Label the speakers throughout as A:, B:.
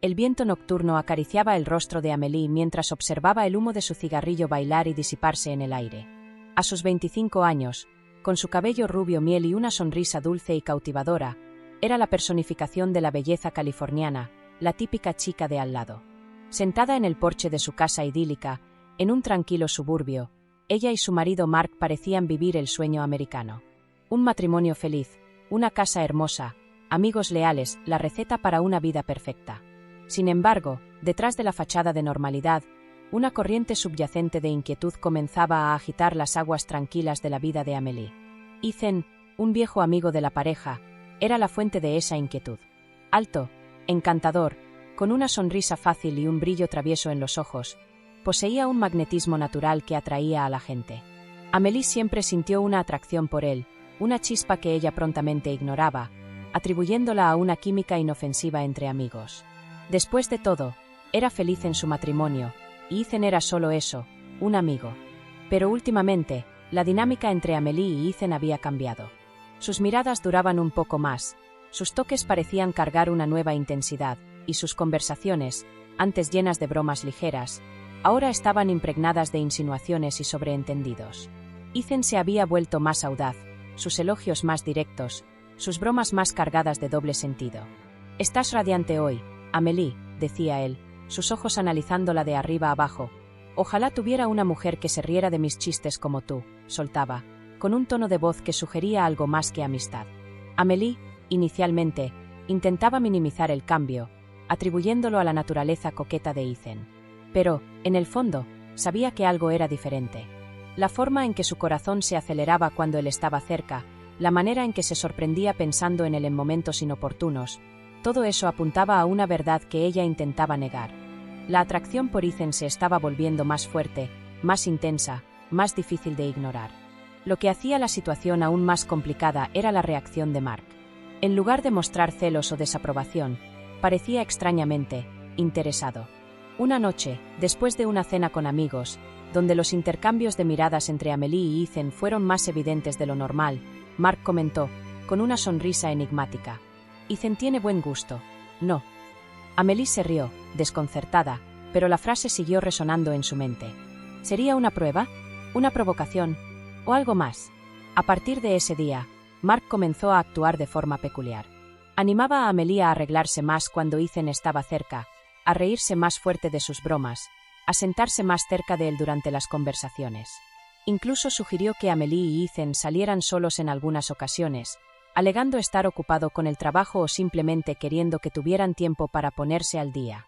A: El viento nocturno acariciaba el rostro de Amélie mientras observaba el humo de su cigarrillo bailar y disiparse en el aire. A sus 25 años, con su cabello rubio miel y una sonrisa dulce y cautivadora, era la personificación de la belleza californiana, la típica chica de al lado. Sentada en el porche de su casa idílica, en un tranquilo suburbio, ella y su marido Mark parecían vivir el sueño americano. Un matrimonio feliz, una casa hermosa, amigos leales, la receta para una vida perfecta. Sin embargo, detrás de la fachada de normalidad, una corriente subyacente de inquietud comenzaba a agitar las aguas tranquilas de la vida de Amélie. Ethan, un viejo amigo de la pareja, era la fuente de esa inquietud. Alto, encantador, con una sonrisa fácil y un brillo travieso en los ojos, poseía un magnetismo natural que atraía a la gente. Amélie siempre sintió una atracción por él, una chispa que ella prontamente ignoraba, atribuyéndola a una química inofensiva entre amigos. Después de todo, era feliz en su matrimonio, y Ethan era solo eso, un amigo. Pero últimamente, la dinámica entre Amélie y Ethan había cambiado. Sus miradas duraban un poco más, sus toques parecían cargar una nueva intensidad, y sus conversaciones, antes llenas de bromas ligeras, ahora estaban impregnadas de insinuaciones y sobreentendidos. Ethan se había vuelto más audaz, sus elogios más directos, sus bromas más cargadas de doble sentido. «Estás radiante hoy, Amélie», decía él, sus ojos analizándola de arriba abajo. «Ojalá tuviera una mujer que se riera de mis chistes como tú», soltaba, con un tono de voz que sugería algo más que amistad. Amélie, inicialmente, intentaba minimizar el cambio, atribuyéndolo a la naturaleza coqueta de Ethan. Pero, en el fondo, sabía que algo era diferente. La forma en que su corazón se aceleraba cuando él estaba cerca, la manera en que se sorprendía pensando en él en momentos inoportunos, todo eso apuntaba a una verdad que ella intentaba negar. La atracción por Ethan se estaba volviendo más fuerte, más intensa, más difícil de ignorar. Lo que hacía la situación aún más complicada era la reacción de Mark. En lugar de mostrar celos o desaprobación, parecía extrañamente interesado. Una noche, después de una cena con amigos, donde los intercambios de miradas entre Amélie y Ethan fueron más evidentes de lo normal, Mark comentó, con una sonrisa enigmática: «Ethan tiene buen gusto, ¿no?». Amélie se rió, desconcertada, pero la frase siguió resonando en su mente. ¿Sería una prueba? ¿Una provocación? ¿O algo más? A partir de ese día, Mark comenzó a actuar de forma peculiar. Animaba a Amélie a arreglarse más cuando Ethan estaba cerca, a reírse más fuerte de sus bromas, a sentarse más cerca de él durante las conversaciones. Incluso sugirió que Amélie y Ethan salieran solos en algunas ocasiones, alegando estar ocupado con el trabajo o simplemente queriendo que tuvieran tiempo para ponerse al día.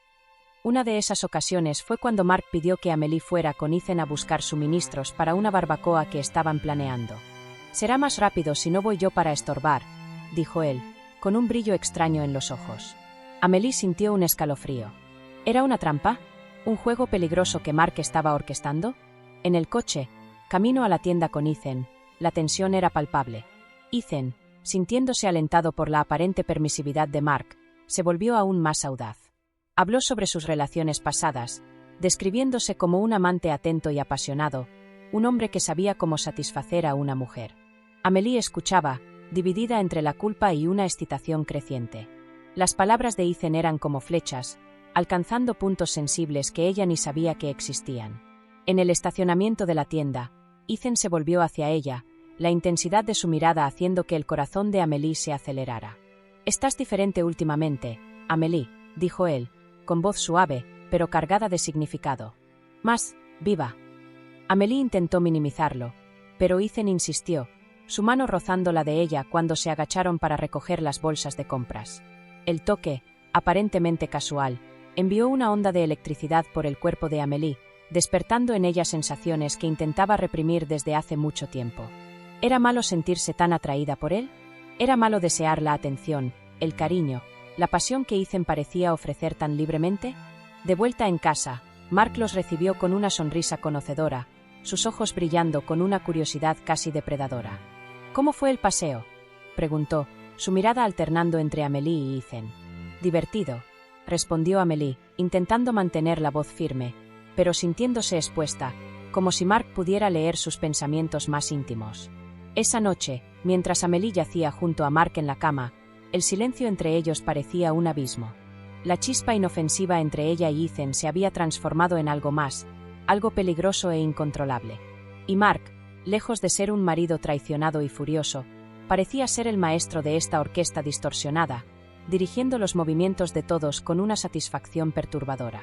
A: Una de esas ocasiones fue cuando Mark pidió que Amélie fuera con Ethan a buscar suministros para una barbacoa que estaban planeando. «Será más rápido si no voy yo para estorbar», dijo él, con un brillo extraño en los ojos. Amélie sintió un escalofrío. ¿Era una trampa? ¿Un juego peligroso que Mark estaba orquestando? En el coche, camino a la tienda con Ethan, la tensión era palpable. Ethan, sintiéndose alentado por la aparente permisividad de Mark, se volvió aún más audaz. Habló sobre sus relaciones pasadas, describiéndose como un amante atento y apasionado, un hombre que sabía cómo satisfacer a una mujer. Amélie escuchaba, dividida entre la culpa y una excitación creciente. Las palabras de Ethan eran como flechas, alcanzando puntos sensibles que ella ni sabía que existían. En el estacionamiento de la tienda, Ethan se volvió hacia ella, la intensidad de su mirada haciendo que el corazón de Amélie se acelerara. «Estás diferente últimamente, Amélie», dijo él, con voz suave, pero cargada de significado. «Más viva». Amélie intentó minimizarlo, pero Ethan insistió, su mano rozando la de ella cuando se agacharon para recoger las bolsas de compras. El toque, aparentemente casual, envió una onda de electricidad por el cuerpo de Amélie, despertando en ella sensaciones que intentaba reprimir desde hace mucho tiempo. ¿Era malo sentirse tan atraída por él? ¿Era malo desear la atención, el cariño, la pasión que Ethan parecía ofrecer tan libremente? De vuelta en casa, Mark los recibió con una sonrisa conocedora, sus ojos brillando con una curiosidad casi depredadora. «¿Cómo fue el paseo?», preguntó, su mirada alternando entre Amélie y Ethan. «Divertido», respondió Amélie, intentando mantener la voz firme, pero sintiéndose expuesta, como si Mark pudiera leer sus pensamientos más íntimos. Esa noche, mientras Amélie yacía junto a Mark en la cama, el silencio entre ellos parecía un abismo. La chispa inofensiva entre ella y Ethan se había transformado en algo más, algo peligroso e incontrolable. Y Mark, lejos de ser un marido traicionado y furioso, parecía ser el maestro de esta orquesta distorsionada, dirigiendo los movimientos de todos con una satisfacción perturbadora.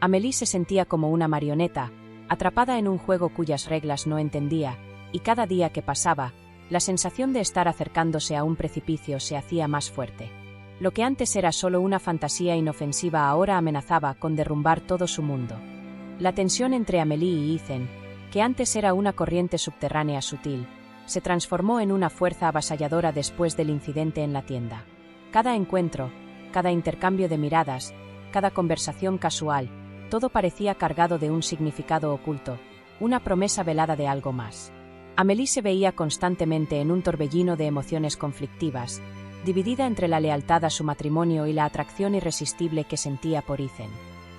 A: Amélie se sentía como una marioneta, atrapada en un juego cuyas reglas no entendía, y cada día que pasaba, la sensación de estar acercándose a un precipicio se hacía más fuerte. Lo que antes era solo una fantasía inofensiva ahora amenazaba con derrumbar todo su mundo. La tensión entre Amélie y Ethan, que antes era una corriente subterránea sutil, se transformó en una fuerza avasalladora después del incidente en la tienda. Cada encuentro, cada intercambio de miradas, cada conversación casual, todo parecía cargado de un significado oculto, una promesa velada de algo más. Amélie se veía constantemente en un torbellino de emociones conflictivas, dividida entre la lealtad a su matrimonio y la atracción irresistible que sentía por Ethan.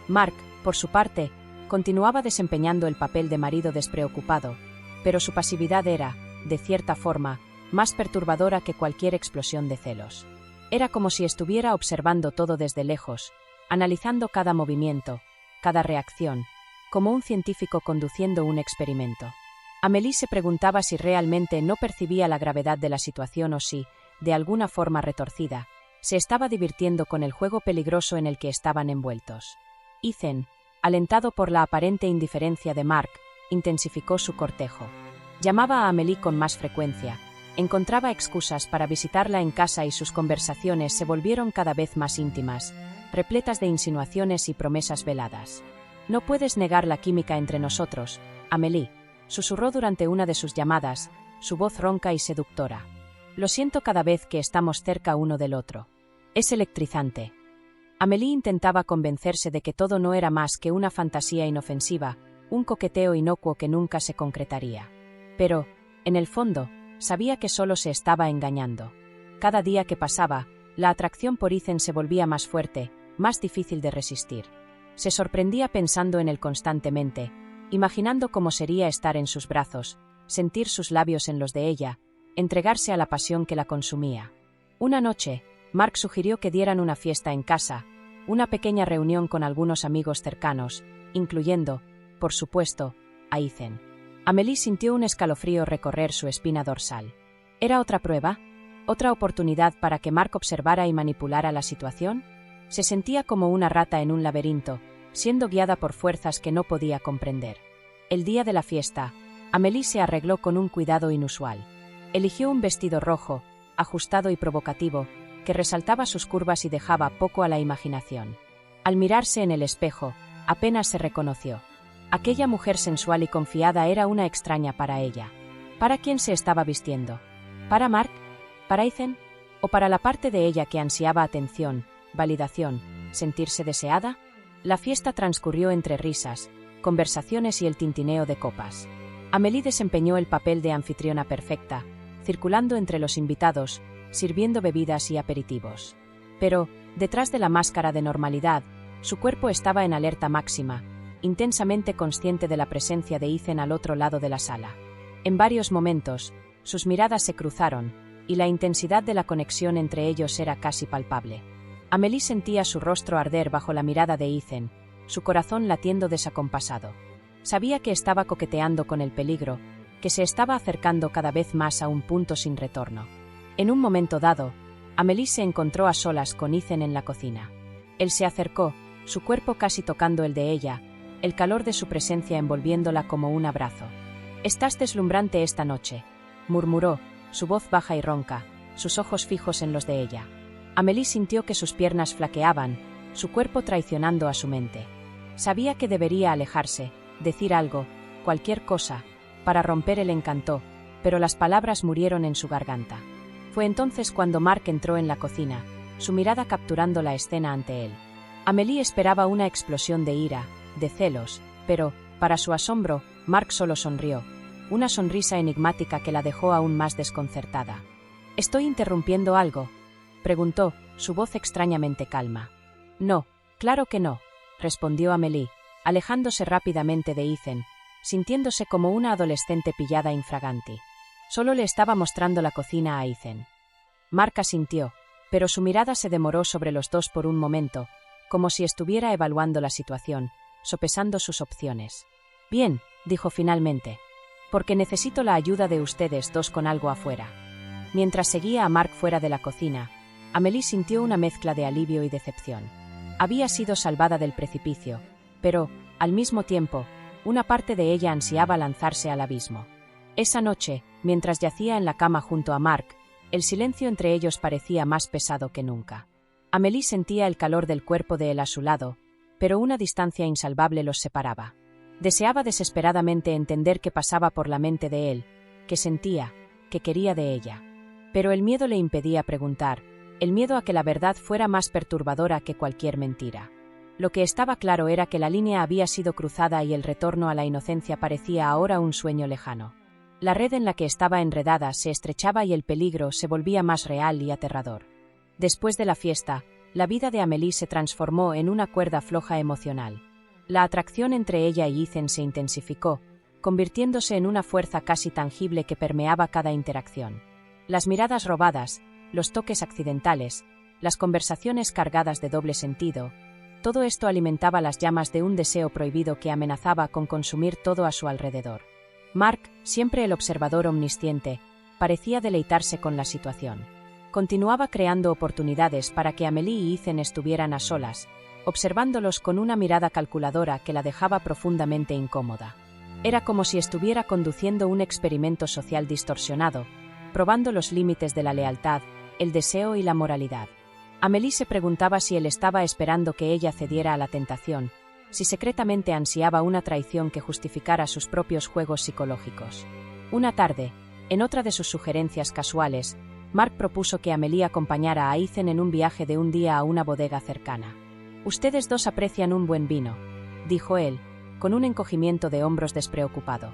A: Mark, por su parte, continuaba desempeñando el papel de marido despreocupado, pero su pasividad era, de cierta forma, más perturbadora que cualquier explosión de celos. Era como si estuviera observando todo desde lejos, analizando cada movimiento, cada reacción, como un científico conduciendo un experimento. Amélie se preguntaba si realmente no percibía la gravedad de la situación o si, de alguna forma retorcida, se estaba divirtiendo con el juego peligroso en el que estaban envueltos. Ethan, alentado por la aparente indiferencia de Mark, intensificó su cortejo. Llamaba a Amélie con más frecuencia, encontraba excusas para visitarla en casa y sus conversaciones se volvieron cada vez más íntimas, repletas de insinuaciones y promesas veladas. «No puedes negar la química entre nosotros, Amélie», susurró durante una de sus llamadas, su voz ronca y seductora. «Lo siento cada vez que estamos cerca uno del otro. Es electrizante». Amélie intentaba convencerse de que todo no era más que una fantasía inofensiva, un coqueteo inocuo que nunca se concretaría. Pero, en el fondo, sabía que solo se estaba engañando. Cada día que pasaba, la atracción por Ethan se volvía más fuerte, más difícil de resistir. Se sorprendía pensando en él constantemente, imaginando cómo sería estar en sus brazos, sentir sus labios en los de ella, entregarse a la pasión que la consumía. Una noche, Mark sugirió que dieran una fiesta en casa, una pequeña reunión con algunos amigos cercanos, incluyendo, por supuesto, a Ethan. Amélie sintió un escalofrío recorrer su espina dorsal. ¿Era otra prueba? ¿Otra oportunidad para que Mark observara y manipulara la situación? Se sentía como una rata en un laberinto, siendo guiada por fuerzas que no podía comprender. El día de la fiesta, Amélie se arregló con un cuidado inusual. Eligió un vestido rojo, ajustado y provocativo, que resaltaba sus curvas y dejaba poco a la imaginación. Al mirarse en el espejo, apenas se reconoció. Aquella mujer sensual y confiada era una extraña para ella. ¿Para quién se estaba vistiendo? ¿Para Mark? ¿Para Ethan? ¿O para la parte de ella que ansiaba atención, validación, sentirse deseada? La fiesta transcurrió entre risas, conversaciones y el tintineo de copas. Amélie desempeñó el papel de anfitriona perfecta, circulando entre los invitados, sirviendo bebidas y aperitivos. Pero, detrás de la máscara de normalidad, su cuerpo estaba en alerta máxima, intensamente consciente de la presencia de Ethan al otro lado de la sala. En varios momentos, sus miradas se cruzaron, y la intensidad de la conexión entre ellos era casi palpable. Amélie sentía su rostro arder bajo la mirada de Ethan, su corazón latiendo desacompasado. Sabía que estaba coqueteando con el peligro, que se estaba acercando cada vez más a un punto sin retorno. En un momento dado, Amélie se encontró a solas con Ethan en la cocina. Él se acercó, su cuerpo casi tocando el de ella, el calor de su presencia envolviéndola como un abrazo. «Estás deslumbrante esta noche», murmuró, su voz baja y ronca, sus ojos fijos en los de ella. Amélie sintió que sus piernas flaqueaban, su cuerpo traicionando a su mente. Sabía que debería alejarse, decir algo, cualquier cosa, para romper el encanto, pero las palabras murieron en su garganta. Fue entonces cuando Mark entró en la cocina, su mirada capturando la escena ante él. Amélie esperaba una explosión de ira, de celos, pero, para su asombro, Mark solo sonrió, una sonrisa enigmática que la dejó aún más desconcertada. «¿Estoy interrumpiendo algo?», preguntó, su voz extrañamente calma. «No, claro que no», respondió Amélie, alejándose rápidamente de Ethan, sintiéndose como una adolescente pillada infraganti. Solo le estaba mostrando la cocina a Ethan. Mark asintió, pero su mirada se demoró sobre los dos por un momento, como si estuviera evaluando la situación, sopesando sus opciones. «Bien», dijo finalmente. «Porque necesito la ayuda de ustedes dos con algo afuera». Mientras seguía a Mark fuera de la cocina, Amélie sintió una mezcla de alivio y decepción. Había sido salvada del precipicio, pero, al mismo tiempo, una parte de ella ansiaba lanzarse al abismo. Esa noche, mientras yacía en la cama junto a Mark, el silencio entre ellos parecía más pesado que nunca. Amélie sentía el calor del cuerpo de él a su lado, pero una distancia insalvable los separaba. Deseaba desesperadamente entender qué pasaba por la mente de él, qué sentía, qué quería de ella. Pero el miedo le impedía preguntar, el miedo a que la verdad fuera más perturbadora que cualquier mentira. Lo que estaba claro era que la línea había sido cruzada y el retorno a la inocencia parecía ahora un sueño lejano. La red en la que estaba enredada se estrechaba y el peligro se volvía más real y aterrador. Después de la fiesta, la vida de Amélie se transformó en una cuerda floja emocional. La atracción entre ella y Ethan se intensificó, convirtiéndose en una fuerza casi tangible que permeaba cada interacción. Las miradas robadas, los toques accidentales, las conversaciones cargadas de doble sentido, todo esto alimentaba las llamas de un deseo prohibido que amenazaba con consumir todo a su alrededor. Mark, siempre el observador omnisciente, parecía deleitarse con la situación. Continuaba creando oportunidades para que Amélie y Ethan estuvieran a solas, observándolos con una mirada calculadora que la dejaba profundamente incómoda. Era como si estuviera conduciendo un experimento social distorsionado, probando los límites de la lealtad, el deseo y la moralidad. Amélie se preguntaba si él estaba esperando que ella cediera a la tentación, si secretamente ansiaba una traición que justificara sus propios juegos psicológicos. Una tarde, en otra de sus sugerencias casuales, Mark propuso que Amélie acompañara a Ethan en un viaje de un día a una bodega cercana. «Ustedes dos aprecian un buen vino», dijo él, con un encogimiento de hombros despreocupado.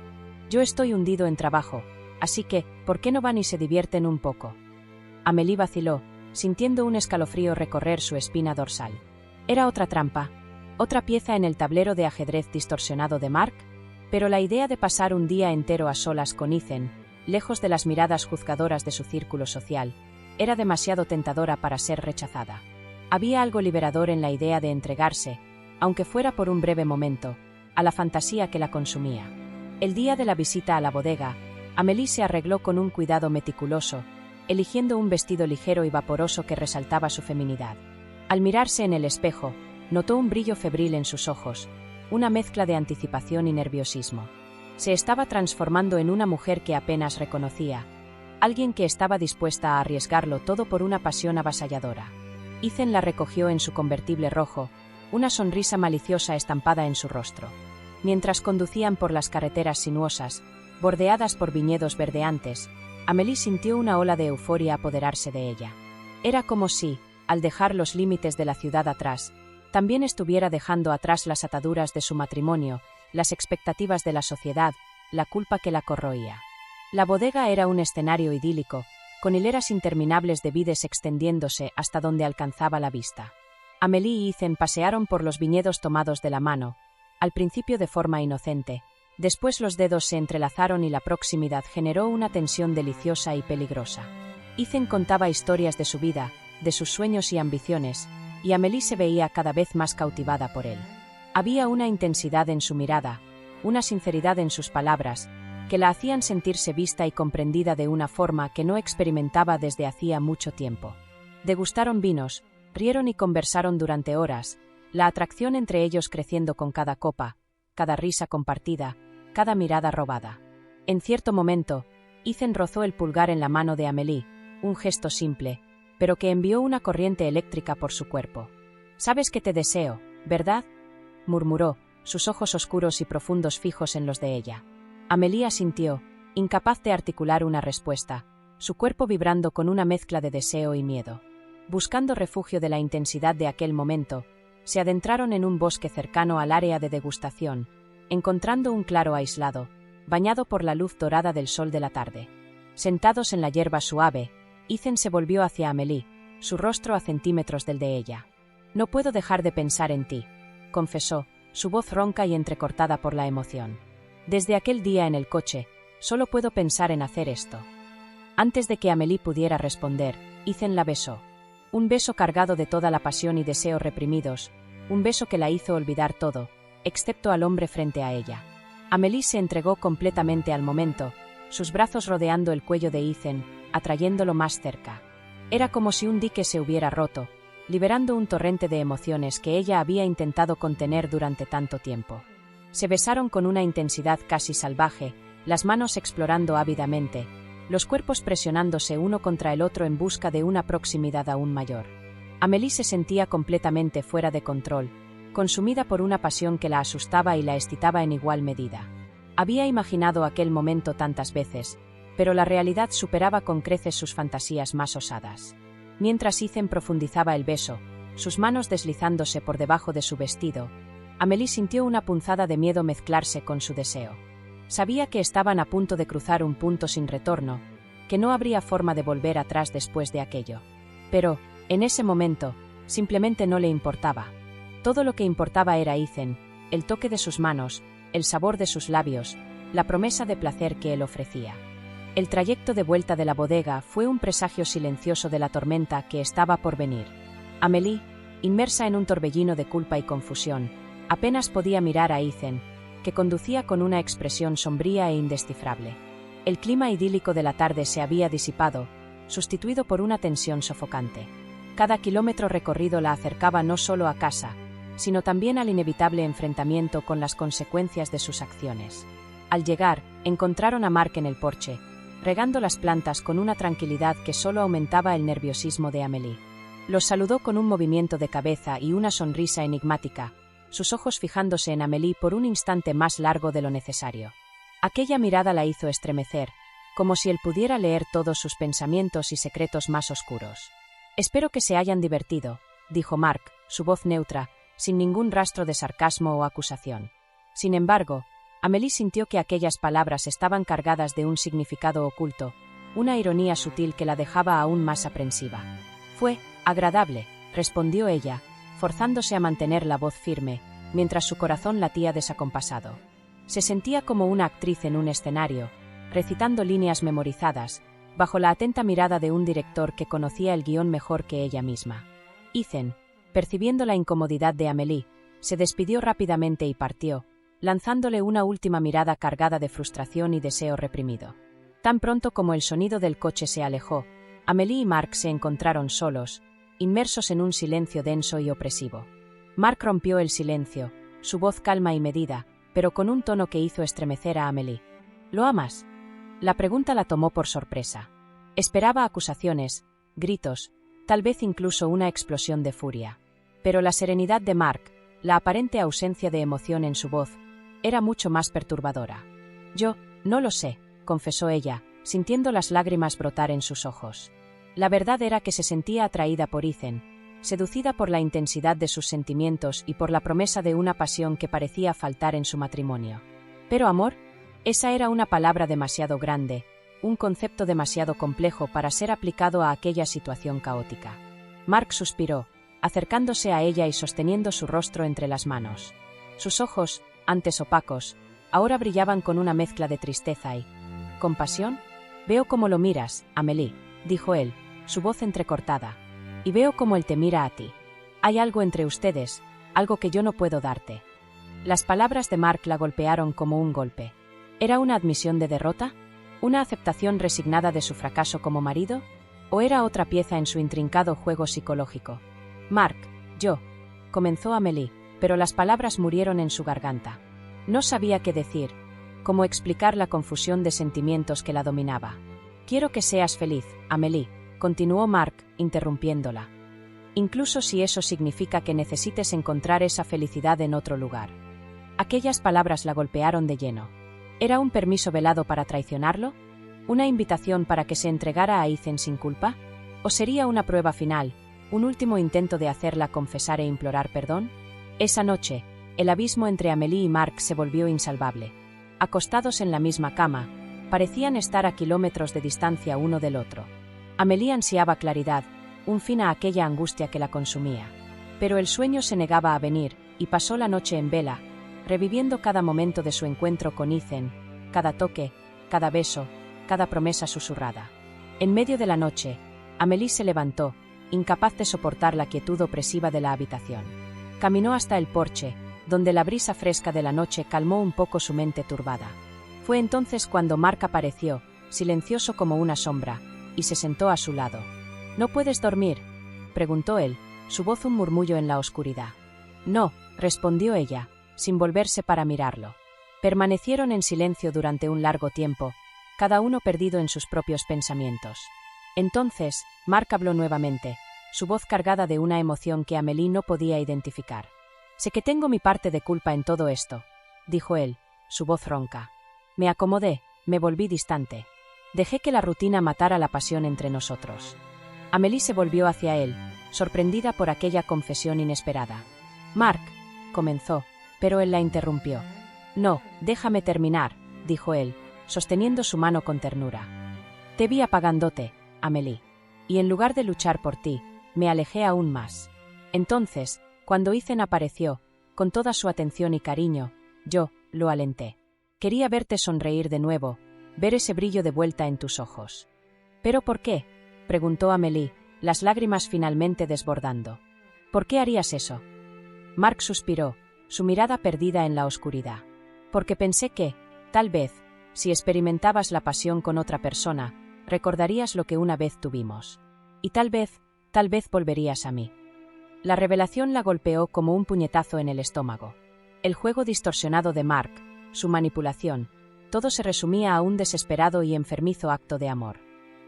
A: «Yo estoy hundido en trabajo, así que, ¿por qué no van y se divierten un poco?» Amélie vaciló, sintiendo un escalofrío recorrer su espina dorsal. Era otra trampa, otra pieza en el tablero de ajedrez distorsionado de Mark, pero la idea de pasar un día entero a solas con Ethan, lejos de las miradas juzgadoras de su círculo social, era demasiado tentadora para ser rechazada. Había algo liberador en la idea de entregarse, aunque fuera por un breve momento, a la fantasía que la consumía. El día de la visita a la bodega, Amélie se arregló con un cuidado meticuloso, eligiendo un vestido ligero y vaporoso que resaltaba su feminidad. Al mirarse en el espejo, notó un brillo febril en sus ojos, una mezcla de anticipación y nerviosismo. Se estaba transformando en una mujer que apenas reconocía, alguien que estaba dispuesta a arriesgarlo todo por una pasión avasalladora. Ethan la recogió en su convertible rojo, una sonrisa maliciosa estampada en su rostro. Mientras conducían por las carreteras sinuosas, bordeadas por viñedos verdeantes, Amélie sintió una ola de euforia apoderarse de ella. Era como si, al dejar los límites de la ciudad atrás, también estuviera dejando atrás las ataduras de su matrimonio, las expectativas de la sociedad, la culpa que la corroía. La bodega era un escenario idílico, con hileras interminables de vides extendiéndose hasta donde alcanzaba la vista. Amélie y Ethan pasearon por los viñedos tomados de la mano, al principio de forma inocente, después los dedos se entrelazaron y la proximidad generó una tensión deliciosa y peligrosa. Ethan contaba historias de su vida, de sus sueños y ambiciones, y Amélie se veía cada vez más cautivada por él. Había una intensidad en su mirada, una sinceridad en sus palabras, que la hacían sentirse vista y comprendida de una forma que no experimentaba desde hacía mucho tiempo. Degustaron vinos, rieron y conversaron durante horas, la atracción entre ellos creciendo con cada copa, cada risa compartida, cada mirada robada. En cierto momento, Ethan rozó el pulgar en la mano de Amélie, un gesto simple, pero que envió una corriente eléctrica por su cuerpo. «Sabes que te deseo, ¿verdad?», murmuró, sus ojos oscuros y profundos fijos en los de ella. Amélie asintió, incapaz de articular una respuesta, su cuerpo vibrando con una mezcla de deseo y miedo. Buscando refugio de la intensidad de aquel momento, se adentraron en un bosque cercano al área de degustación, encontrando un claro aislado, bañado por la luz dorada del sol de la tarde. Sentados en la hierba suave, Ethan se volvió hacia Amélie, su rostro a centímetros del de ella. «No puedo dejar de pensar en ti», confesó, su voz ronca y entrecortada por la emoción. «Desde aquel día en el coche, solo puedo pensar en hacer esto». Antes de que Amélie pudiera responder, Ethan la besó. Un beso cargado de toda la pasión y deseo reprimidos, un beso que la hizo olvidar todo, excepto al hombre frente a ella. Amélie se entregó completamente al momento, sus brazos rodeando el cuello de Ethan, atrayéndolo más cerca. Era como si un dique se hubiera roto, liberando un torrente de emociones que ella había intentado contener durante tanto tiempo. Se besaron con una intensidad casi salvaje, las manos explorando ávidamente, los cuerpos presionándose uno contra el otro en busca de una proximidad aún mayor. Amélie se sentía completamente fuera de control, consumida por una pasión que la asustaba y la excitaba en igual medida. Había imaginado aquel momento tantas veces, pero la realidad superaba con creces sus fantasías más osadas. Mientras Ethan profundizaba el beso, sus manos deslizándose por debajo de su vestido, Amélie sintió una punzada de miedo mezclarse con su deseo. Sabía que estaban a punto de cruzar un punto sin retorno, que no habría forma de volver atrás después de aquello. Pero, en ese momento, simplemente no le importaba. Todo lo que importaba era Ethan, el toque de sus manos, el sabor de sus labios, la promesa de placer que él ofrecía. El trayecto de vuelta de la bodega fue un presagio silencioso de la tormenta que estaba por venir. Amélie, inmersa en un torbellino de culpa y confusión, apenas podía mirar a Ethan, que conducía con una expresión sombría e indescifrable. El clima idílico de la tarde se había disipado, sustituido por una tensión sofocante. Cada kilómetro recorrido la acercaba no solo a casa, sino también al inevitable enfrentamiento con las consecuencias de sus acciones. Al llegar, encontraron a Mark en el porche, regando las plantas con una tranquilidad que solo aumentaba el nerviosismo de Amélie. Los saludó con un movimiento de cabeza y una sonrisa enigmática, sus ojos fijándose en Amélie por un instante más largo de lo necesario. Aquella mirada la hizo estremecer, como si él pudiera leer todos sus pensamientos y secretos más oscuros. «Espero que se hayan divertido», dijo Mark, su voz neutra, sin ningún rastro de sarcasmo o acusación. Sin embargo, Amélie sintió que aquellas palabras estaban cargadas de un significado oculto, una ironía sutil que la dejaba aún más aprensiva. «Fue agradable», respondió ella, forzándose a mantener la voz firme, mientras su corazón latía desacompasado. Se sentía como una actriz en un escenario, recitando líneas memorizadas, bajo la atenta mirada de un director que conocía el guión mejor que ella misma. Ethan, percibiendo la incomodidad de Amélie, se despidió rápidamente y partió, lanzándole una última mirada cargada de frustración y deseo reprimido. Tan pronto como el sonido del coche se alejó, Amélie y Mark se encontraron solos, inmersos en un silencio denso y opresivo. Mark rompió el silencio, su voz calma y medida, pero con un tono que hizo estremecer a Amélie. «¿Lo amas?». La pregunta la tomó por sorpresa. Esperaba acusaciones, gritos, tal vez incluso una explosión de furia. Pero la serenidad de Mark, la aparente ausencia de emoción en su voz, era mucho más perturbadora. «Yo no lo sé», confesó ella, sintiendo las lágrimas brotar en sus ojos. La verdad era que se sentía atraída por Ethan, seducida por la intensidad de sus sentimientos y por la promesa de una pasión que parecía faltar en su matrimonio. Pero amor, esa era una palabra demasiado grande, un concepto demasiado complejo para ser aplicado a aquella situación caótica. Mark suspiró, acercándose a ella y sosteniendo su rostro entre las manos. Sus ojos, antes opacos, ahora brillaban con una mezcla de tristeza y compasión. «Veo cómo lo miras, Amélie», dijo él, su voz entrecortada. «Y veo cómo él te mira a ti. Hay algo entre ustedes, algo que yo no puedo darte». Las palabras de Mark la golpearon como un golpe. ¿Era una admisión de derrota? ¿Una aceptación resignada de su fracaso como marido? ¿O era otra pieza en su intrincado juego psicológico? «Mark, yo», comenzó Amélie, pero las palabras murieron en su garganta. No sabía qué decir, cómo explicar la confusión de sentimientos que la dominaba. «Quiero que seas feliz, Amélie», continuó Mark, interrumpiéndola. «Incluso si eso significa que necesites encontrar esa felicidad en otro lugar». Aquellas palabras la golpearon de lleno. ¿Era un permiso velado para traicionarlo? ¿Una invitación para que se entregara a Ethan sin culpa? ¿O sería una prueba final, un último intento de hacerla confesar e implorar perdón? Esa noche, el abismo entre Amélie y Mark se volvió insalvable. Acostados en la misma cama, parecían estar a kilómetros de distancia uno del otro. Amélie ansiaba claridad, un fin a aquella angustia que la consumía. Pero el sueño se negaba a venir, y pasó la noche en vela, reviviendo cada momento de su encuentro con Ethan, cada toque, cada beso, cada promesa susurrada. En medio de la noche, Amélie se levantó, incapaz de soportar la quietud opresiva de la habitación. Caminó hasta el porche, donde la brisa fresca de la noche calmó un poco su mente turbada. Fue entonces cuando Mark apareció, silencioso como una sombra, y se sentó a su lado. ¿No puedes dormir?, preguntó él, su voz un murmullo en la oscuridad. No, respondió ella, sin volverse para mirarlo. Permanecieron en silencio durante un largo tiempo, cada uno perdido en sus propios pensamientos. Entonces, Mark habló nuevamente, su voz cargada de una emoción que Amélie no podía identificar. Sé que tengo mi parte de culpa en todo esto, dijo él, su voz ronca. Me acomodé, me volví distante. Dejé que la rutina matara la pasión entre nosotros. Amélie se volvió hacia él, sorprendida por aquella confesión inesperada. Mark, comenzó, pero él la interrumpió. No, déjame terminar, dijo él, sosteniendo su mano con ternura. Te vi apagándote, Amélie. Y en lugar de luchar por ti, me alejé aún más. Entonces, cuando Ethan apareció, con toda su atención y cariño, yo lo alenté. Quería verte sonreír de nuevo, ver ese brillo de vuelta en tus ojos. ¿Pero por qué?, preguntó Amélie, las lágrimas finalmente desbordando. ¿Por qué harías eso? Mark suspiró, su mirada perdida en la oscuridad. Porque pensé que, tal vez, si experimentabas la pasión con otra persona, recordarías lo que una vez tuvimos. Y tal vez volverías a mí. La revelación la golpeó como un puñetazo en el estómago. El juego distorsionado de Mark, su manipulación, todo se resumía a un desesperado y enfermizo acto de amor.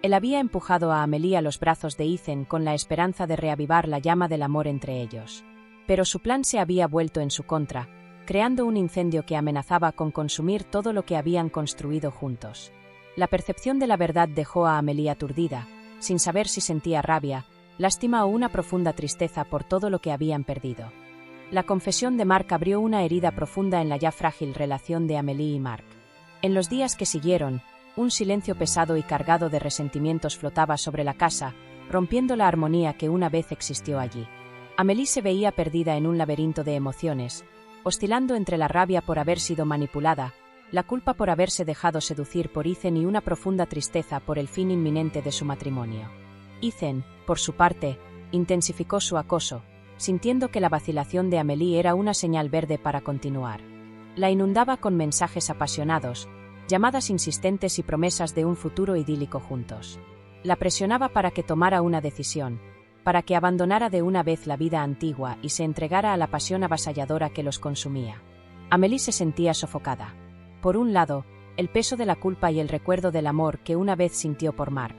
A: Él había empujado a Amélie a los brazos de Ethan con la esperanza de reavivar la llama del amor entre ellos. Pero su plan se había vuelto en su contra, creando un incendio que amenazaba con consumir todo lo que habían construido juntos. La percepción de la verdad dejó a Amélie aturdida, sin saber si sentía rabia, lástima o una profunda tristeza por todo lo que habían perdido. La confesión de Mark abrió una herida profunda en la ya frágil relación de Amélie y Mark. En los días que siguieron, un silencio pesado y cargado de resentimientos flotaba sobre la casa, rompiendo la armonía que una vez existió allí. Amélie se veía perdida en un laberinto de emociones, oscilando entre la rabia por haber sido manipulada, la culpa por haberse dejado seducir por Ethan y una profunda tristeza por el fin inminente de su matrimonio. Ethan, por su parte, intensificó su acoso, sintiendo que la vacilación de Amélie era una señal verde para continuar. La inundaba con mensajes apasionados, llamadas insistentes y promesas de un futuro idílico juntos. La presionaba para que tomara una decisión, para que abandonara de una vez la vida antigua y se entregara a la pasión avasalladora que los consumía. Amélie se sentía sofocada. Por un lado, el peso de la culpa y el recuerdo del amor que una vez sintió por Mark.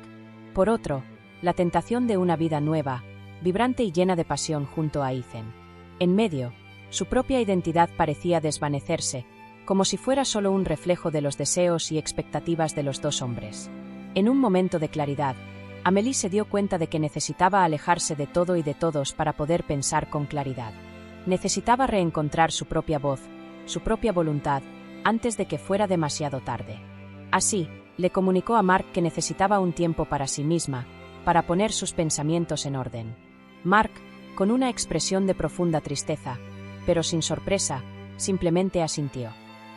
A: Por otro, la tentación de una vida nueva, vibrante y llena de pasión junto a Ethan. En medio, su propia identidad parecía desvanecerse, como si fuera solo un reflejo de los deseos y expectativas de los dos hombres. En un momento de claridad, Amélie se dio cuenta de que necesitaba alejarse de todo y de todos para poder pensar con claridad. Necesitaba reencontrar su propia voz, su propia voluntad, antes de que fuera demasiado tarde. Así, le comunicó a Mark que necesitaba un tiempo para sí misma, para poner sus pensamientos en orden. Mark, con una expresión de profunda tristeza, pero sin sorpresa, simplemente asintió.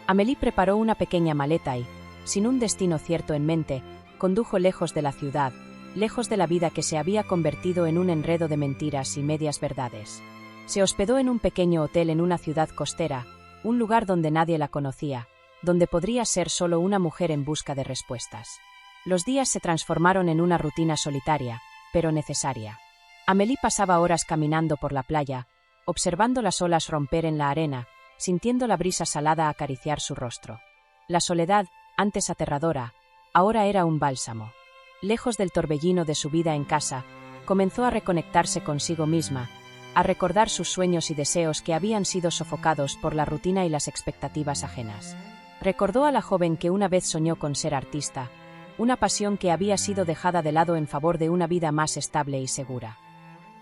A: Amélie preparó una pequeña maleta y, sin un destino cierto en mente, condujo lejos de la ciudad, lejos de la vida que se había convertido en un enredo de mentiras y medias verdades. Se hospedó en un pequeño hotel en una ciudad costera, un lugar donde nadie la conocía, donde podría ser solo una mujer en busca de respuestas. Los días se transformaron en una rutina solitaria, pero necesaria. Amélie pasaba horas caminando por la playa, observando las olas romper en la arena, sintiendo la brisa salada acariciar su rostro. La soledad, antes aterradora, ahora era un bálsamo. Lejos del torbellino de su vida en casa, comenzó a reconectarse consigo misma, a recordar sus sueños y deseos que habían sido sofocados por la rutina y las expectativas ajenas. Recordó a la joven que una vez soñó con ser artista, una pasión que había sido dejada de lado en favor de una vida más estable y segura.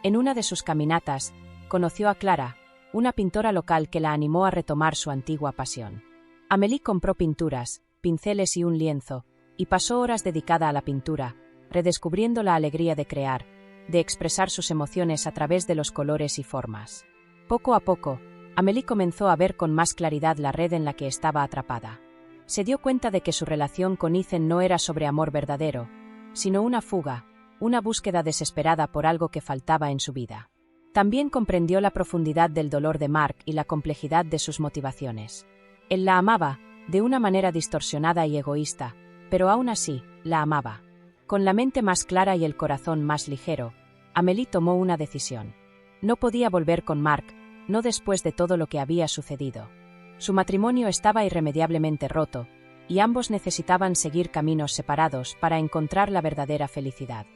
A: En una de sus caminatas, conoció a Clara, una pintora local que la animó a retomar su antigua pasión. Amélie compró pinturas, pinceles y un lienzo, y pasó horas dedicada a la pintura, redescubriendo la alegría de crear, de expresar sus emociones a través de los colores y formas. Poco a poco, Amélie comenzó a ver con más claridad la red en la que estaba atrapada. Se dio cuenta de que su relación con Ethan no era sobre amor verdadero, sino una fuga, una búsqueda desesperada por algo que faltaba en su vida. También comprendió la profundidad del dolor de Mark y la complejidad de sus motivaciones. Él la amaba, de una manera distorsionada y egoísta, pero aún así, la amaba. Con la mente más clara y el corazón más ligero, Amélie tomó una decisión. No podía volver con Mark, no después de todo lo que había sucedido. Su matrimonio estaba irremediablemente roto, y ambos necesitaban seguir caminos separados para encontrar la verdadera felicidad.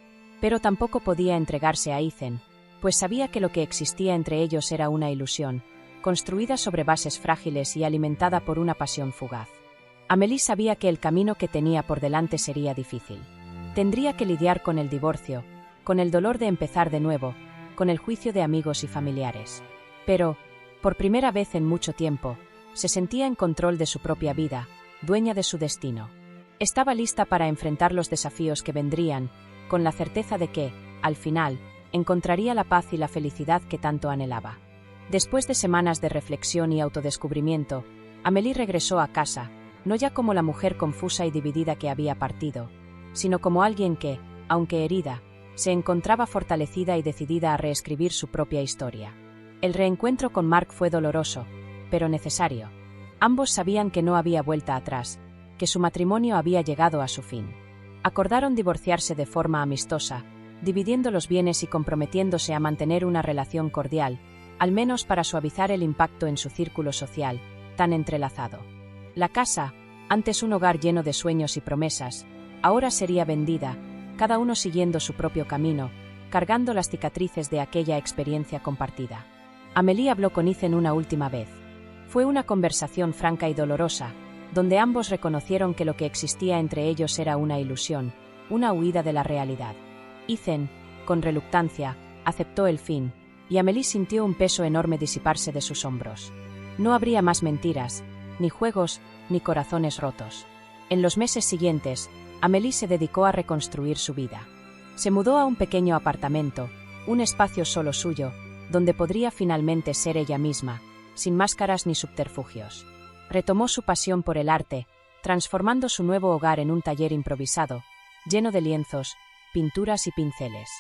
A: Pero tampoco podía entregarse a Ethan, pues sabía que lo que existía entre ellos era una ilusión, construida sobre bases frágiles y alimentada por una pasión fugaz. Amélie sabía que el camino que tenía por delante sería difícil. Tendría que lidiar con el divorcio, con el dolor de empezar de nuevo, con el juicio de amigos y familiares. Pero, por primera vez en mucho tiempo, se sentía en control de su propia vida, dueña de su destino. Estaba lista para enfrentar los desafíos que vendrían, con la certeza de que, al final, encontraría la paz y la felicidad que tanto anhelaba. Después de semanas de reflexión y autodescubrimiento, Amélie regresó a casa, no ya como la mujer confusa y dividida que había partido, sino como alguien que, aunque herida, se encontraba fortalecida y decidida a reescribir su propia historia. El reencuentro con Mark fue doloroso, pero necesario. Ambos sabían que no había vuelta atrás, que su matrimonio había llegado a su fin. Acordaron divorciarse de forma amistosa, dividiendo los bienes y comprometiéndose a mantener una relación cordial, al menos para suavizar el impacto en su círculo social, tan entrelazado. La casa, antes un hogar lleno de sueños y promesas, ahora sería vendida, cada uno siguiendo su propio camino, cargando las cicatrices de aquella experiencia compartida. Amélie habló con Ethan una última vez. Fue una conversación franca y dolorosa, donde ambos reconocieron que lo que existía entre ellos era una ilusión, una huida de la realidad. Ethan, con reluctancia, aceptó el fin, y Amélie sintió un peso enorme disiparse de sus hombros. No habría más mentiras, ni juegos, ni corazones rotos. En los meses siguientes, Amélie se dedicó a reconstruir su vida. Se mudó a un pequeño apartamento, un espacio solo suyo, donde podría finalmente ser ella misma, sin máscaras ni subterfugios. Retomó su pasión por el arte, transformando su nuevo hogar en un taller improvisado, lleno de lienzos, pinturas y pinceles.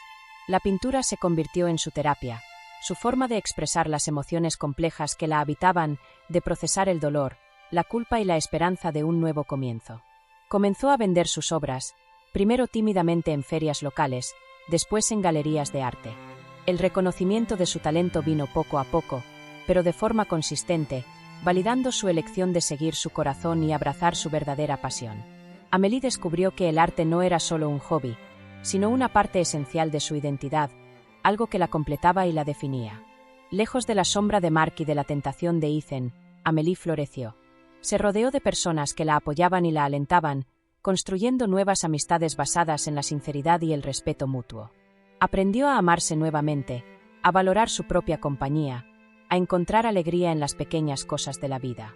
A: La pintura se convirtió en su terapia, su forma de expresar las emociones complejas que la habitaban, de procesar el dolor, la culpa y la esperanza de un nuevo comienzo. Comenzó a vender sus obras, primero tímidamente en ferias locales, después en galerías de arte. El reconocimiento de su talento vino poco a poco, pero de forma consistente, validando su elección de seguir su corazón y abrazar su verdadera pasión. Amélie descubrió que el arte no era solo un hobby, sino una parte esencial de su identidad, algo que la completaba y la definía. Lejos de la sombra de Mark y de la tentación de Ethan, Amélie floreció. Se rodeó de personas que la apoyaban y la alentaban, construyendo nuevas amistades basadas en la sinceridad y el respeto mutuo. Aprendió a amarse nuevamente, a valorar su propia compañía, a encontrar alegría en las pequeñas cosas de la vida.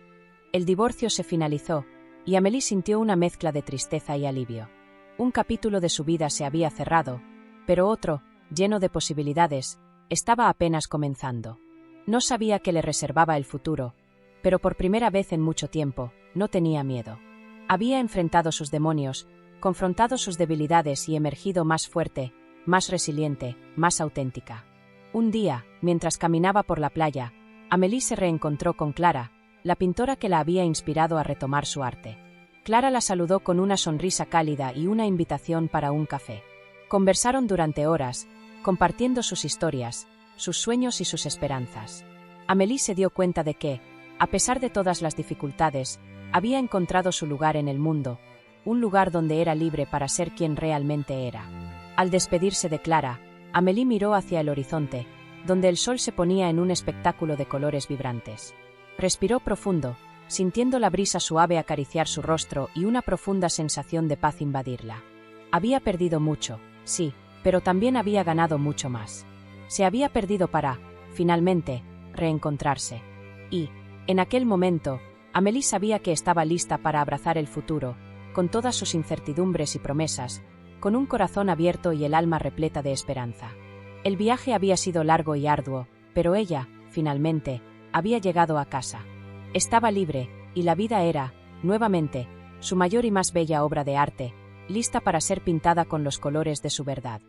A: El divorcio se finalizó, y Amélie sintió una mezcla de tristeza y alivio. Un capítulo de su vida se había cerrado, pero otro, lleno de posibilidades, estaba apenas comenzando. No sabía qué le reservaba el futuro, pero por primera vez en mucho tiempo, no tenía miedo. Había enfrentado sus demonios, confrontado sus debilidades y emergido más fuerte, más resiliente, más auténtica. Un día, mientras caminaba por la playa, Amélie se reencontró con Clara, la pintora que la había inspirado a retomar su arte. Clara la saludó con una sonrisa cálida y una invitación para un café. Conversaron durante horas, compartiendo sus historias, sus sueños y sus esperanzas. Amélie se dio cuenta de que, a pesar de todas las dificultades, había encontrado su lugar en el mundo, un lugar donde era libre para ser quien realmente era. Al despedirse de Clara, Amélie miró hacia el horizonte, donde el sol se ponía en un espectáculo de colores vibrantes. Respiró profundo, sintiendo la brisa suave acariciar su rostro y una profunda sensación de paz invadirla. Había perdido mucho, sí, pero también había ganado mucho más. Se había perdido para, finalmente, reencontrarse. Y, en aquel momento, Amélie sabía que estaba lista para abrazar el futuro, con todas sus incertidumbres y promesas, con un corazón abierto y el alma repleta de esperanza. El viaje había sido largo y arduo, pero ella, finalmente, había llegado a casa. Estaba libre, y la vida era, nuevamente, su mayor y más bella obra de arte, lista para ser pintada con los colores de su verdad.